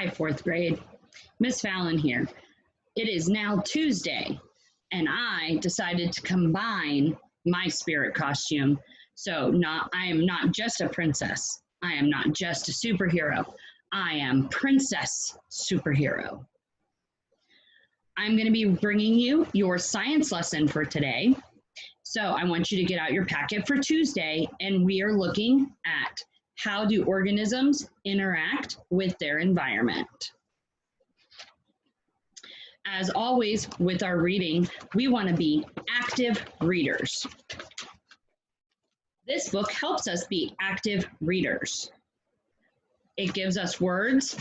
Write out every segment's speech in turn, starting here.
Hi, fourth grade. Miss Fallon here. It is now Tuesday, and I decided to combine my spirit costume. So I am not just a princess. I am not just a superhero. I am Princess Superhero. I'm going to be bringing you your science lesson for today. So I want you to get out your packet for Tuesday, and we are looking at how do organisms interact with their environment. As always with our reading, we want to be active readers. This book helps us be active readers. It gives us words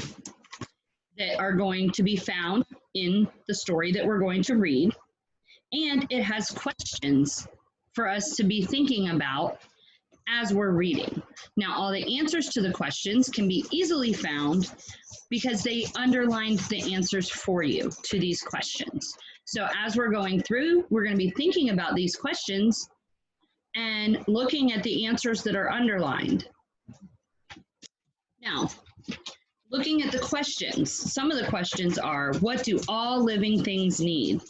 that are going to be found in the story that we're going to read, and it has questions for us to be thinking about as we're reading. Now, all the answers to the questions can be easily found because they underlined the answers for you to these questions. So as we're going through, we're going to be thinking about these questions and looking at the answers that are underlined. Now, looking at the questions, some of the questions are, what do all living things need?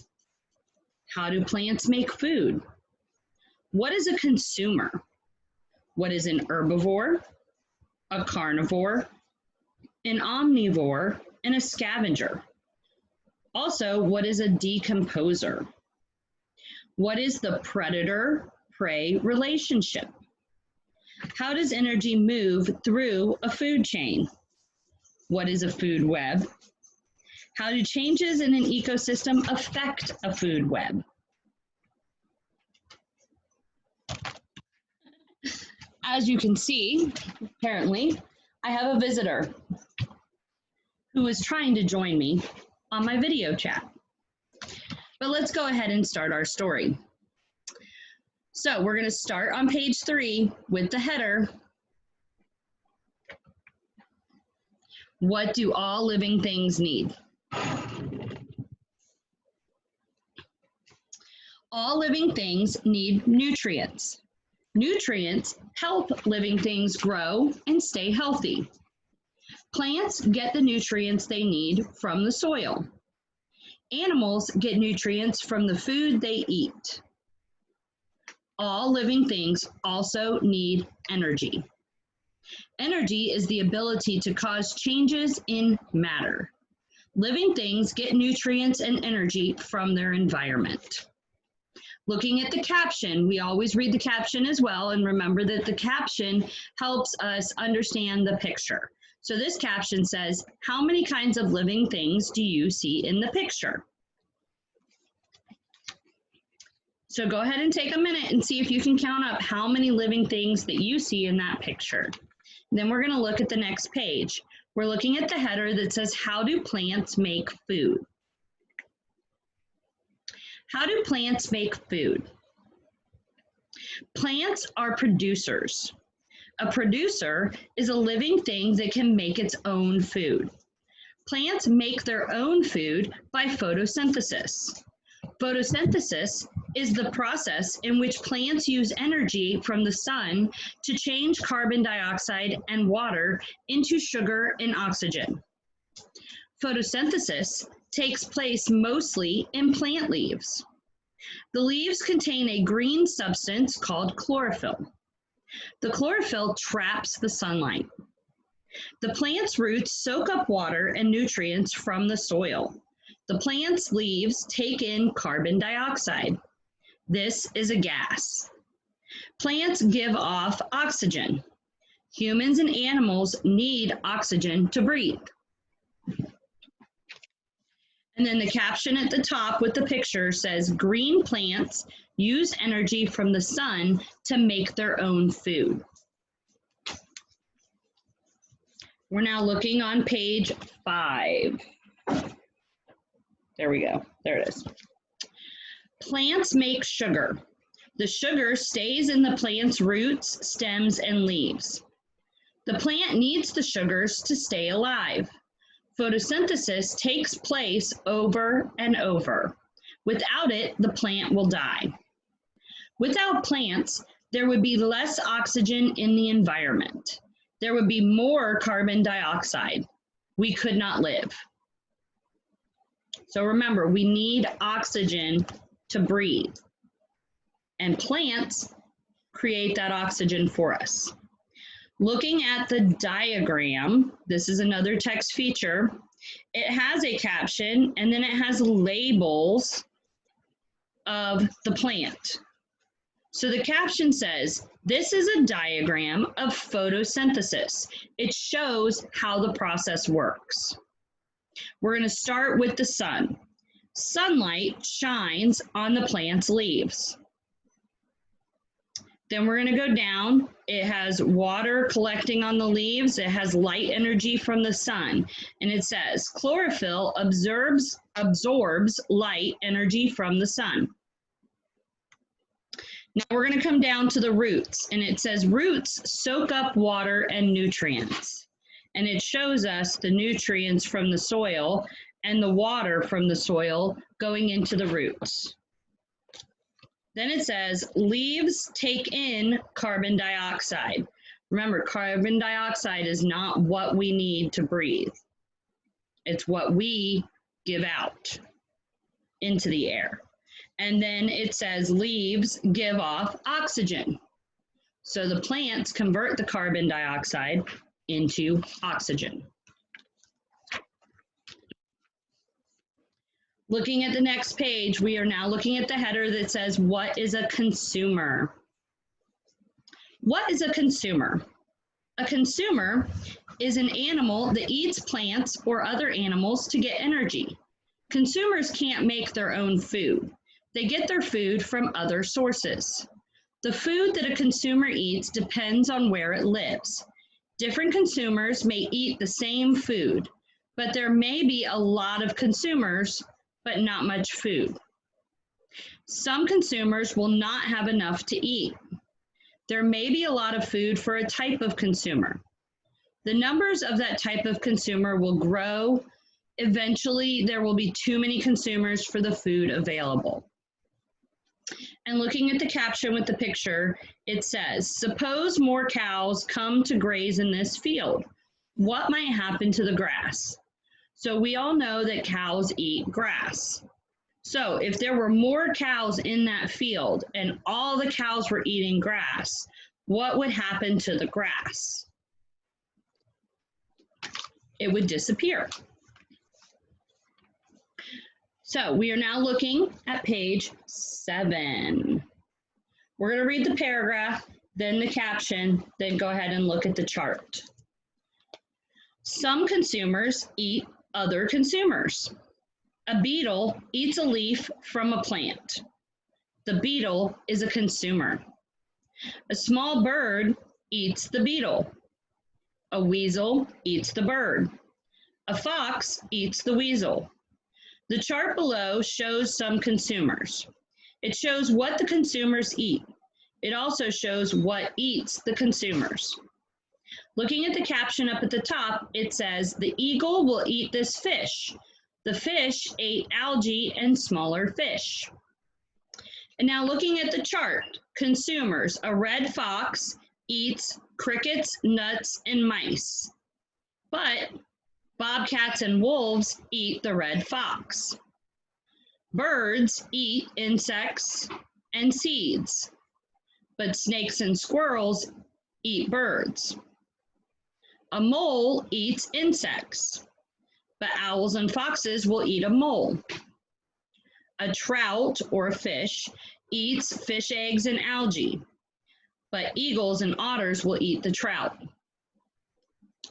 How do plants make food? What is a consumer? What is an herbivore, a carnivore, an omnivore, and a scavenger? Also, what is a decomposer? What is the predator-prey relationship? How does energy move through a food chain? What is a food web? How do changes in an ecosystem affect a food web? As you can see, apparently, I have a visitor who is trying to join me on my video chat. But let's go ahead and start our story. So we're going to start on page 3 with the header. What do all living things need? All living things need nutrients. Nutrients help living things grow and stay healthy. Plants get the nutrients they need from the soil. Animals get nutrients from the food they eat. All living things also need energy. Energy is the ability to cause changes in matter. Living things get nutrients and energy from their environment. Looking at the caption, we always read the caption as well, and remember that the caption helps us understand the picture. So this caption says, how many kinds of living things do you see in the picture? So go ahead and take a minute and see if you can count up how many living things that you see in that picture. Then we're going to look at the next page. We're looking at the header that says, how do plants make food? How do plants make food? Plants are producers. A producer is a living thing that can make its own food. Plants make their own food by photosynthesis. Photosynthesis is the process in which plants use energy from the sun to change carbon dioxide and water into sugar and oxygen. Photosynthesis takes place mostly in plant leaves. The leaves contain a green substance called chlorophyll. The chlorophyll traps the sunlight. The plant's roots soak up water and nutrients from the soil. The plant's leaves take in carbon dioxide. This is a gas. Plants give off oxygen. Humans and animals need oxygen to breathe. And then the caption at the top with the picture says, green plants use energy from the sun to make their own food. We're now looking on page 5. There we go. There it is. Plants make sugar. The sugar stays in the plant's roots, stems, and leaves. The plant needs the sugars to stay alive. Photosynthesis takes place over and over. Without it, the plant will die. Without plants, there would be less oxygen in the environment. There would be more carbon dioxide. we could not live. So remember, we need oxygen to breathe, and plants create that oxygen for us. Looking at the diagram, this is another text feature. It has a caption and then it has labels of the plant. So the caption says, this is a diagram of photosynthesis. It shows how the process works. We're going to start with the sun. Sunlight shines on the plant's leaves. Then we're going to go down. It has water collecting on the leaves. It has light energy from the sun. And it says chlorophyll absorbs light energy from the sun. Now we're going to come down to the roots, and it says roots soak up water and nutrients. And it shows us the nutrients from the soil and the water from the soil going into the roots. Then it says leaves take in carbon dioxide. Remember, carbon dioxide is not what we need to breathe. It's what we give out into the air. And then it says leaves give off oxygen. So the plants convert the carbon dioxide into oxygen. Looking at the next page, we are now looking at the header that says, what is a consumer? What is a consumer? A consumer is an animal that eats plants or other animals to get energy. Consumers can't make their own food. They get their food from other sources. The food that a consumer eats depends on where it lives. Different consumers may eat the same food, but there may be a lot of consumers but not much food. Some consumers will not have enough to eat. There may be a lot of food for a type of consumer. The numbers of that type of consumer will grow. Eventually, there will be too many consumers for the food available. And looking at the caption with the picture, it says, suppose more cows come to graze in this field. What might happen to the grass? So we all know that cows eat grass. So if there were more cows in that field and all the cows were eating grass, what would happen to the grass? It would disappear. So we are now looking at page 7. We're going to read the paragraph, then the caption, then go ahead and look at the chart. Some consumers eat other consumers. A beetle eats a leaf from a plant. The beetle is a consumer. A small bird eats the beetle. A weasel eats the bird. A fox eats the weasel. The chart below shows some consumers. It shows what the consumers eat. It also shows what eats the consumers. Looking at the caption up at the top, it says, the eagle will eat this fish. The fish ate algae and smaller fish. And now looking at the chart, consumers, a red fox eats crickets, nuts, and mice. But bobcats and wolves eat the red fox. Birds eat insects and seeds, but snakes and squirrels eat birds. A mole eats insects, but owls and foxes will eat a mole. A trout, or a fish, eats fish eggs and algae, but eagles and otters will eat the trout.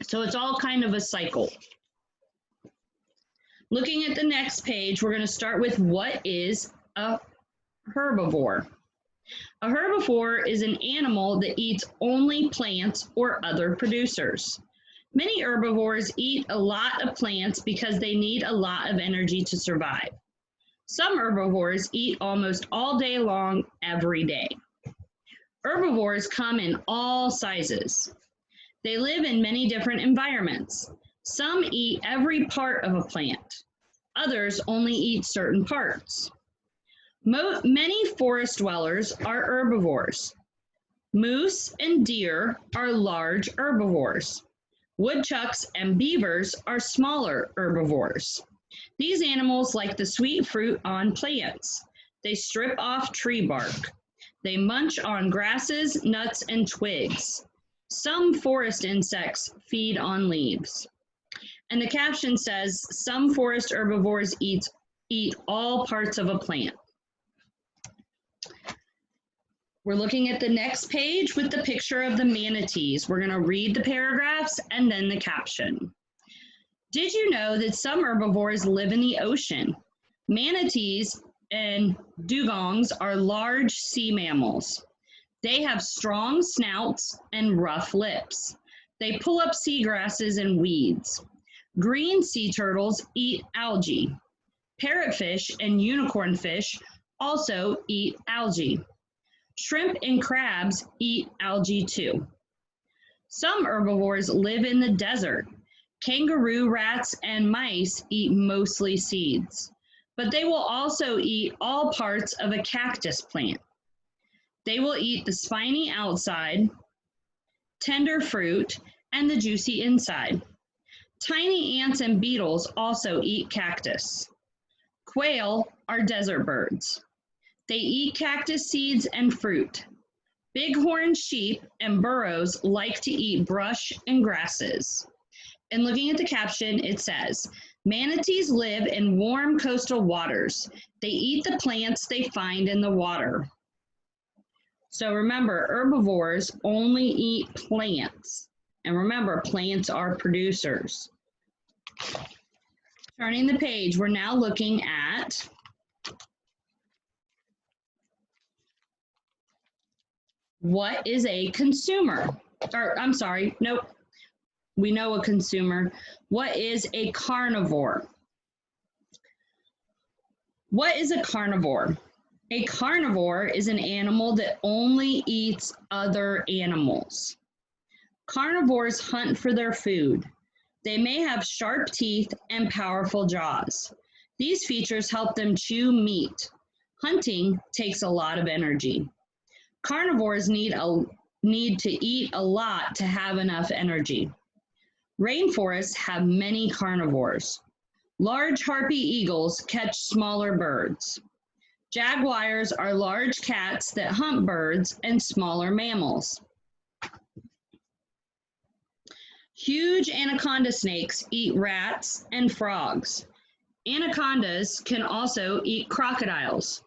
So it's all kind of a cycle. Looking at the next page, we're going to start with what is a herbivore. A herbivore is an animal that eats only plants or other producers. Many herbivores eat a lot of plants because they need a lot of energy to survive. Some herbivores eat almost all day long, every day. Herbivores come in all sizes. They live in many different environments. Some eat every part of a plant. Others only eat certain parts. Many forest dwellers are herbivores. Moose and deer are large herbivores. Woodchucks and beavers are smaller herbivores. These animals like the sweet fruit on plants. They strip off tree bark. They munch on grasses, nuts, and twigs. Some forest insects feed on leaves. And the caption says, some forest herbivores eat all parts of a plant. We're looking at the next page with the picture of the manatees. We're going to read the paragraphs and then the caption. Did you know that some herbivores live in the ocean? Manatees and dugongs are large sea mammals. They have strong snouts and rough lips. They pull up seagrasses and weeds. Green sea turtles eat algae. Parrotfish and unicorn fish also eat algae. Shrimp and crabs eat algae too. Some herbivores live in the desert. Kangaroo rats and mice eat mostly seeds, but they will also eat all parts of a cactus plant. They will eat the spiny outside, tender fruit, and the juicy inside. Tiny ants and beetles also eat cactus. Quail are desert birds. They eat cactus seeds and fruit. Bighorn sheep and burros like to eat brush and grasses. And looking at the caption, it says, manatees live in warm coastal waters. They eat the plants they find in the water. So remember, herbivores only eat plants. And remember, plants are producers. Turning the page, we're now looking at what is a consumer? Or, I'm sorry, nope. We know a consumer. What is a carnivore? What is a carnivore? A carnivore is an animal that only eats other animals. Carnivores hunt for their food. They may have sharp teeth and powerful jaws. These features help them chew meat. Hunting takes a lot of energy. Carnivores need to eat a lot to have enough energy. Rainforests have many carnivores. Large harpy eagles catch smaller birds. Jaguars are large cats that hunt birds and smaller mammals. Huge anaconda snakes eat rats and frogs. Anacondas can also eat crocodiles.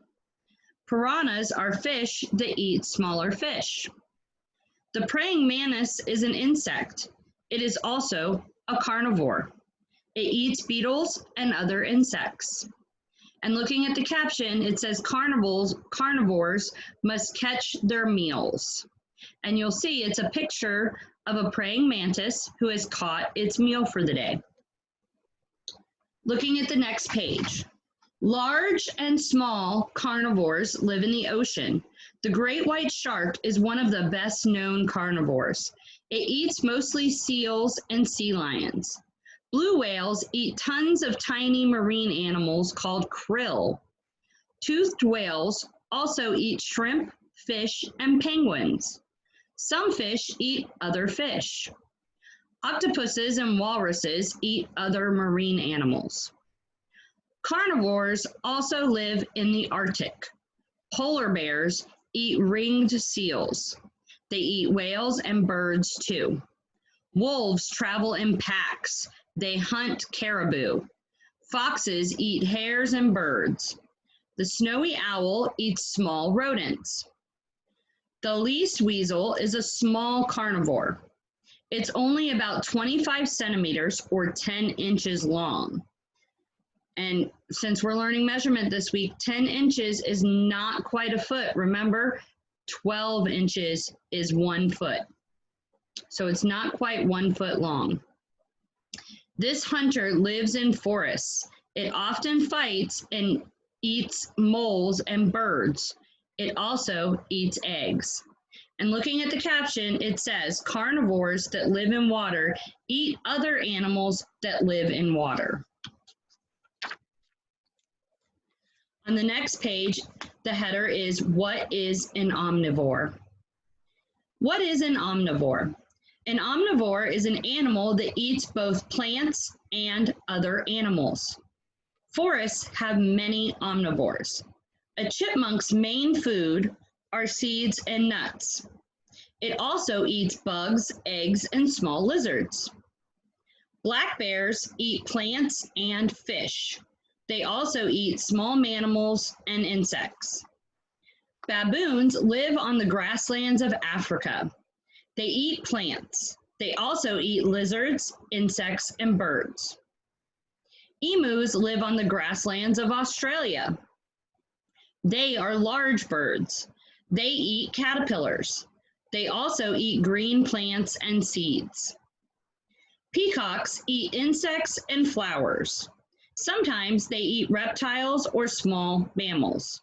Piranhas are fish that eat smaller fish. The praying mantis is an insect. It is also a carnivore. It eats beetles and other insects. And looking at the caption, it says carnivores must catch their meals. And you'll see it's a picture of a praying mantis who has caught its meal for the day. Looking at the next page. Large and small carnivores live in the ocean. The great white shark is one of the best known carnivores. It eats mostly seals and sea lions. Blue whales eat tons of tiny marine animals called krill. Toothed whales also eat shrimp, fish, and penguins. Some fish eat other fish. Octopuses and walruses eat other marine animals. Carnivores also live in the Arctic. Polar bears eat ringed seals. They eat whales and birds too. Wolves travel in packs. They hunt caribou. Foxes eat hares and birds. The snowy owl eats small rodents. The least weasel is a small carnivore. It's only about 25 centimeters or 10 inches long. And since we're learning measurement this week, 10 inches is not quite a foot. Remember, 12 inches is 1 foot. So it's not quite 1 foot long. This hunter lives in forests. It often fights and eats moles and birds. It also eats eggs. And looking at the caption, it says, carnivores that live in water eat other animals that live in water. On the next page, the header is, what is an omnivore? What is an omnivore? An omnivore is an animal that eats both plants and other animals. Forests have many omnivores. A chipmunk's main food are seeds and nuts. It also eats bugs, eggs, and small lizards. Black bears eat plants and fish. They also eat small mammals and insects. Baboons live on the grasslands of Africa. They eat plants. They also eat lizards, insects, and birds. Emus live on the grasslands of Australia. They are large birds. They eat caterpillars. They also eat green plants and seeds. Peacocks eat insects and flowers. Sometimes they eat reptiles or small mammals.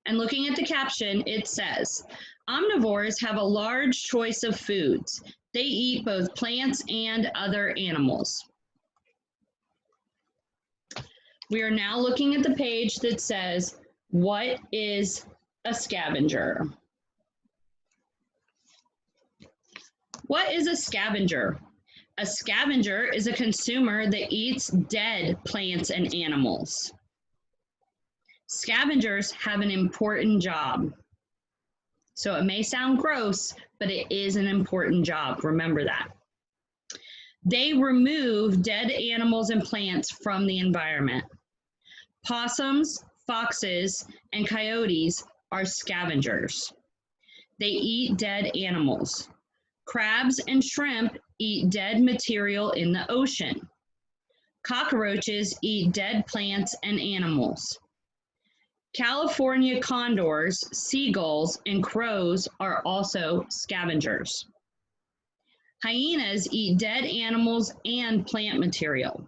And looking at the caption, it says, omnivores have a large choice of foods. They eat both plants and other animals. We are now looking at the page that says, what is a scavenger? What is a scavenger? A scavenger is a consumer that eats dead plants and animals. Scavengers have an important job. So it may sound gross, but it is an important job. Remember that. They remove dead animals and plants from the environment. Possums, foxes, and coyotes are scavengers. They eat dead animals. Crabs and shrimp eat dead material in the ocean. Cockroaches eat dead plants and animals. California condors, seagulls, and crows are also scavengers. Hyenas eat dead animals and plant material.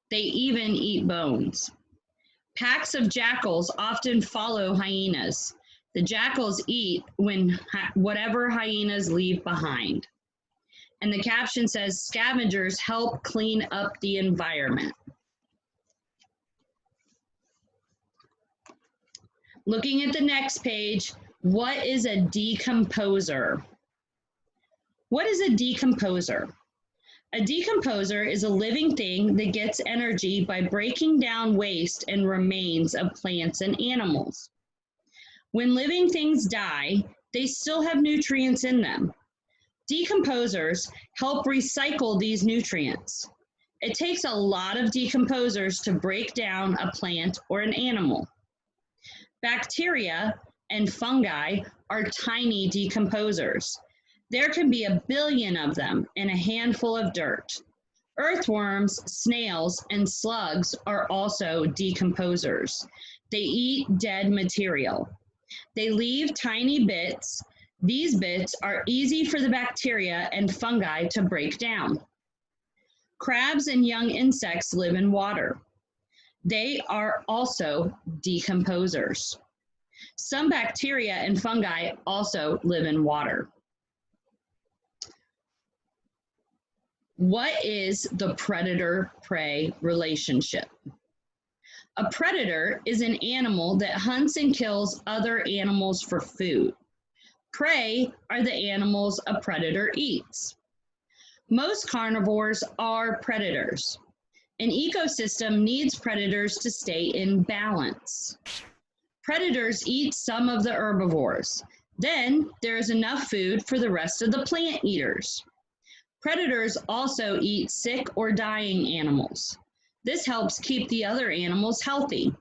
They even eat bones. Packs of jackals often follow hyenas. The jackals eat whatever hyenas leave behind. And the caption says, scavengers help clean up the environment. Looking at the next page, what is a decomposer? What is a decomposer? A decomposer is a living thing that gets energy by breaking down waste and remains of plants and animals. When living things die, they still have nutrients in them. Decomposers help recycle these nutrients. It takes a lot of decomposers to break down a plant or an animal. Bacteria and fungi are tiny decomposers. There can be 1 billion of them in a handful of dirt. Earthworms, snails, and slugs are also decomposers. They eat dead material. They leave tiny bits. These bits are easy for the bacteria and fungi to break down. Crabs and young insects live in water. They are also decomposers. Some bacteria and fungi also live in water. What is the predator-prey relationship? A predator is an animal that hunts and kills other animals for food. Prey are the animals a predator eats. Most carnivores are predators. An ecosystem needs predators to stay in balance. Predators eat some of the herbivores. Then there is enough food for the rest of the plant eaters. Predators also eat sick or dying animals. This helps keep the other animals healthy.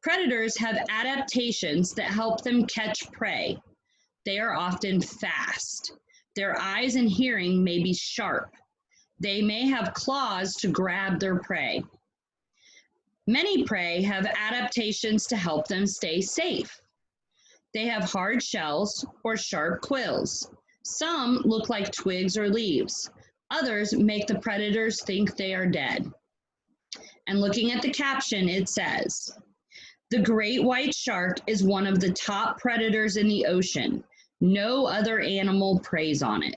Predators have adaptations that help them catch prey. They are often fast. Their eyes and hearing may be sharp. They may have claws to grab their prey. Many prey have adaptations to help them stay safe. They have hard shells or sharp quills. Some look like twigs or leaves. Others make the predators think they are dead. And looking at the caption, it says, the great white shark is one of the top predators in the ocean. No other animal preys on it.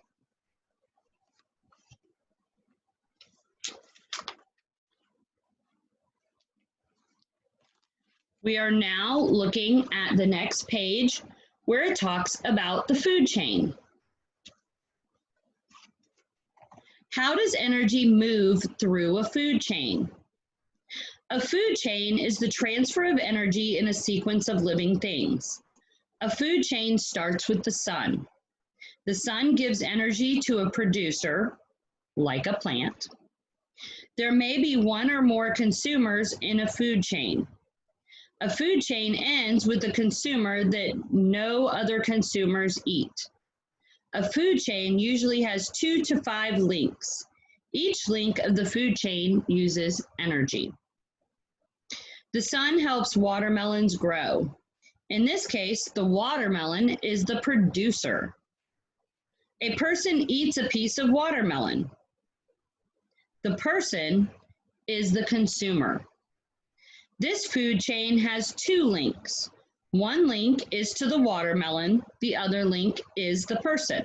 We are now looking at the next page where it talks about the food chain. How does energy move through a food chain? A food chain is the transfer of energy in a sequence of living things. A food chain starts with the sun. The sun gives energy to a producer, like a plant. There may be one or more consumers in a food chain. A food chain ends with the consumer that no other consumers eat. A food chain usually has 2 to 5 links. Each link of the food chain uses energy. The sun helps watermelons grow. In this case, the watermelon is the producer. A person eats a piece of watermelon. The person is the consumer. This food chain has 2 links. One link is to the watermelon, the other link is the person.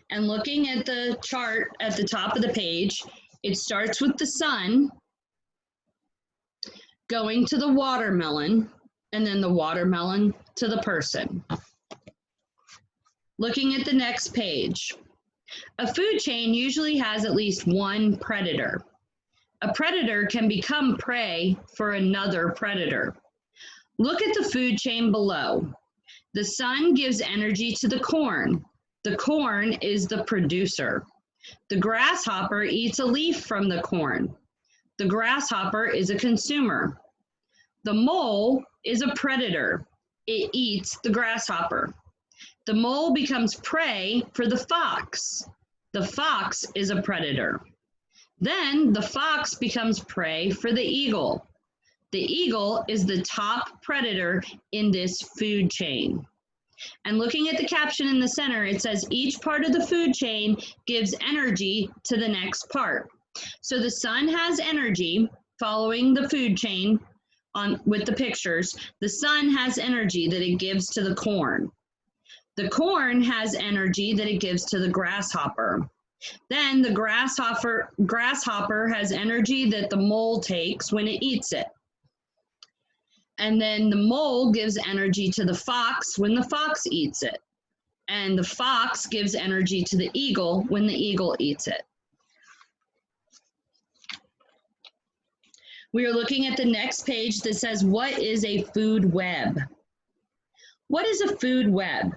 And looking at the chart at the top of the page, it starts with the sun going to the watermelon, and then the watermelon to the person. Looking at the next page, a food chain usually has at least one predator. A predator can become prey for another predator. Look at the food chain below. The sun gives energy to the corn. The corn is the producer. The grasshopper eats a leaf from the corn. The grasshopper is a consumer. The mole is a predator. It eats the grasshopper. The mole becomes prey for the fox. The fox is a predator. Then the fox becomes prey for the eagle. The eagle is the top predator in this food chain. And looking at the caption in the center, it says each part of the food chain gives energy to the next part. So the sun has energy following the food chain with the pictures. The sun has energy that it gives to the corn. The corn has energy that it gives to the grasshopper. Then the grasshopper has energy that the mole takes when it eats it. And then the mole gives energy to the fox when the fox eats it. And the fox gives energy to the eagle when the eagle eats it. We are looking at the next page that says, what is a food web? What is a food web?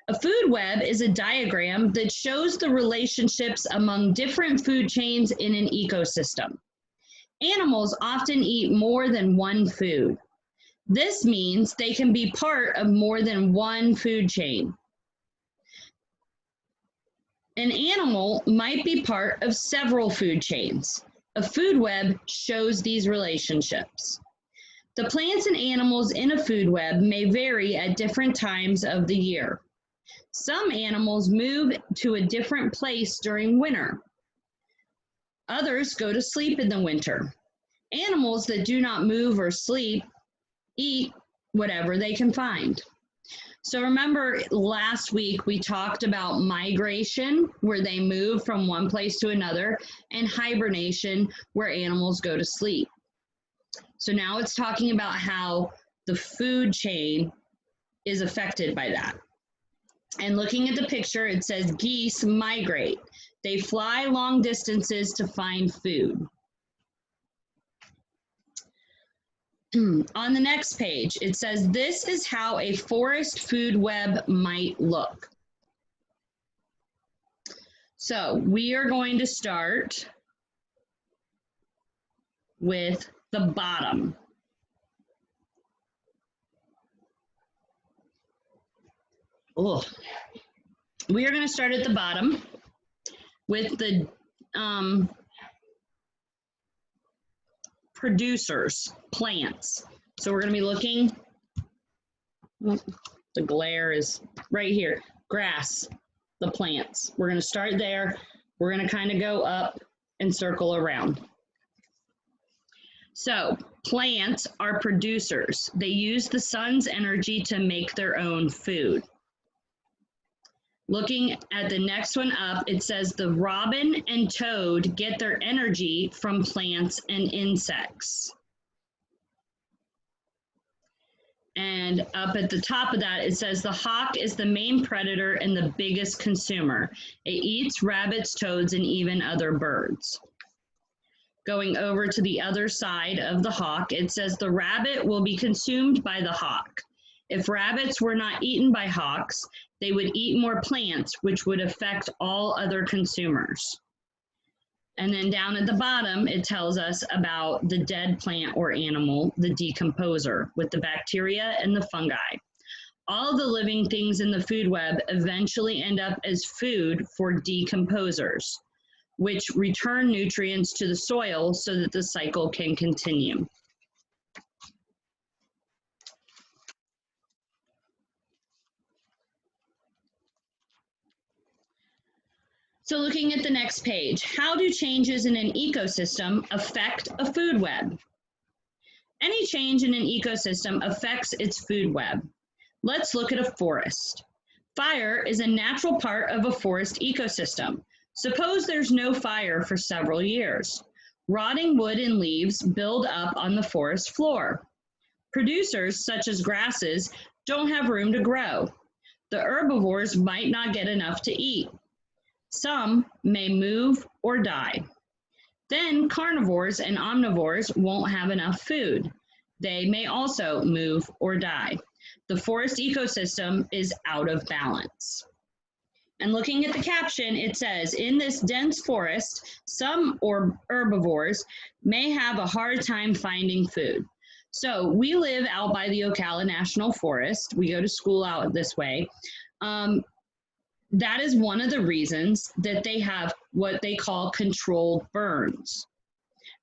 A food web is a diagram that shows the relationships among different food chains in an ecosystem. Animals often eat more than one food. This means they can be part of more than one food chain. An animal might be part of several food chains. A food web shows these relationships. The plants and animals in a food web may vary at different times of the year. Some animals move to a different place during winter. Others go to sleep in the winter. Animals that do not move or sleep eat whatever they can find. So remember last week we talked about migration, where they move from one place to another, and hibernation, where animals go to sleep. So now it's talking about how the food chain is affected by that. And looking at the picture, it says geese migrate. They fly long distances to find food. On the next page, it says, this is how a forest food web might look. So we are going to start with the bottom. Oh. We are going to start at the bottom with the producers, plants. So we're going to be looking, the glare is right here, grass, the plants. We're going to start there. We're going to kind of go up and circle around. So plants are producers. They use the sun's energy to make their own food. Looking at the next one up, it says the robin and toad get their energy from plants and insects. And up at the top of that, it says the hawk is the main predator and the biggest consumer. It eats rabbits, toads, and even other birds. Going over to the other side of the hawk, it says the rabbit will be consumed by the hawk. If rabbits were not eaten by hawks, they would eat more plants, which would affect all other consumers. And then down at the bottom, it tells us about the dead plant or animal, the decomposer, with the bacteria and the fungi. All the living things in the food web eventually end up as food for decomposers, which return nutrients to the soil so that the cycle can continue. So looking at the next page, how do changes in an ecosystem affect a food web? Any change in an ecosystem affects its food web. Let's look at a forest. Fire is a natural part of a forest ecosystem. Suppose there's no fire for several years. Rotting wood and leaves build up on the forest floor. Producers, such as grasses, don't have room to grow. The herbivores might not get enough to eat. Some may move or die. Then carnivores and omnivores won't have enough food. They may also move or die. The forest ecosystem is out of balance. And looking at the caption, it says, in this dense forest, some herbivores may have a hard time finding food. So we live out by the Ocala National Forest. We go to school out this way. That is one of the reasons that they have what they call controlled burns,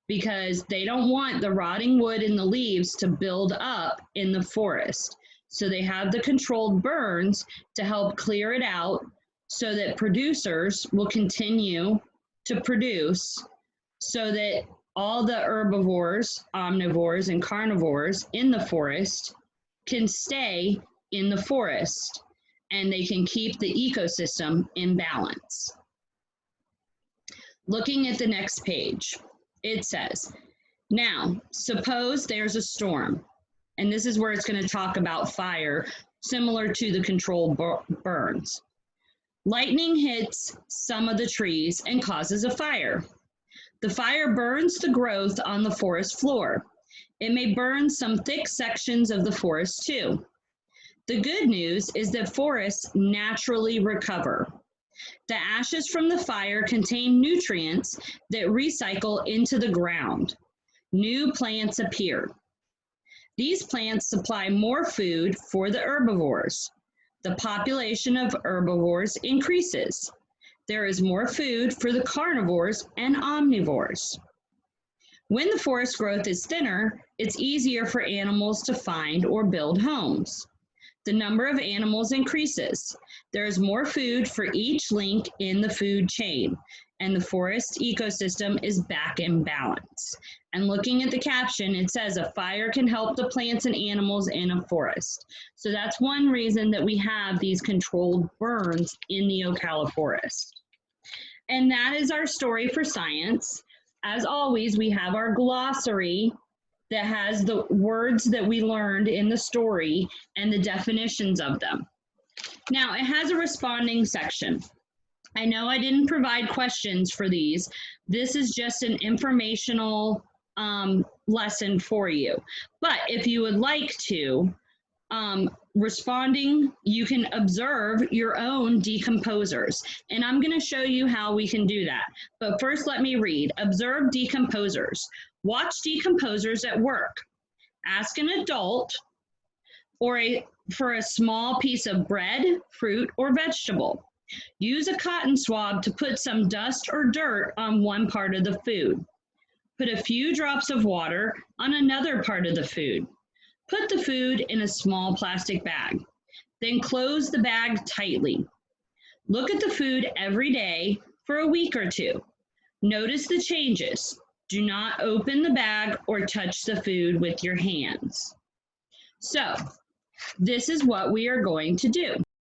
because they don't want the rotting wood and the leaves to build up in the forest. So they have the controlled burns to help clear it out so that producers will continue to produce so that all the herbivores, omnivores, and carnivores in the forest can stay in the forest and they can keep the ecosystem in balance. Looking at the next page, it says, now, suppose there's a storm, and this is where it's going to talk about fire, similar to the controlled burns. Lightning hits some of the trees and causes a fire. The fire burns the growth on the forest floor. It may burn some thick sections of the forest too. The good news is that forests naturally recover. The ashes from the fire contain nutrients that recycle into the ground. New plants appear. These plants supply more food for the herbivores. The population of herbivores increases. There is more food for the carnivores and omnivores. When the forest growth is thinner, it's easier for animals to find or build homes. The number of animals increases. There is more food for each link in the food chain, and the forest ecosystem is back in balance. And looking at the caption, it says a fire can help the plants and animals in a forest. So that's one reason that we have these controlled burns in the Ocala forest. And that is our story for science. As always, we have our glossary that has the words that we learned in the story and the definitions of them. Now, it has a responding section. I know I didn't provide questions for these. This is just an informational lesson for you. But if you would like to, responding, you can observe your own decomposers. And I'm going to show you how we can do that. But first, let me read. Observe decomposers. Watch decomposers at work. Ask an adult for a small piece of bread, fruit, or vegetable. Use a cotton swab to put some dust or dirt on one part of the food. Put a few drops of water on another part of the food. Put the food in a small plastic bag. Then close the bag tightly. Look at the food every day for a week or two. Notice the changes. Do not open the bag or touch the food with your hands. So, this is what we are going to do.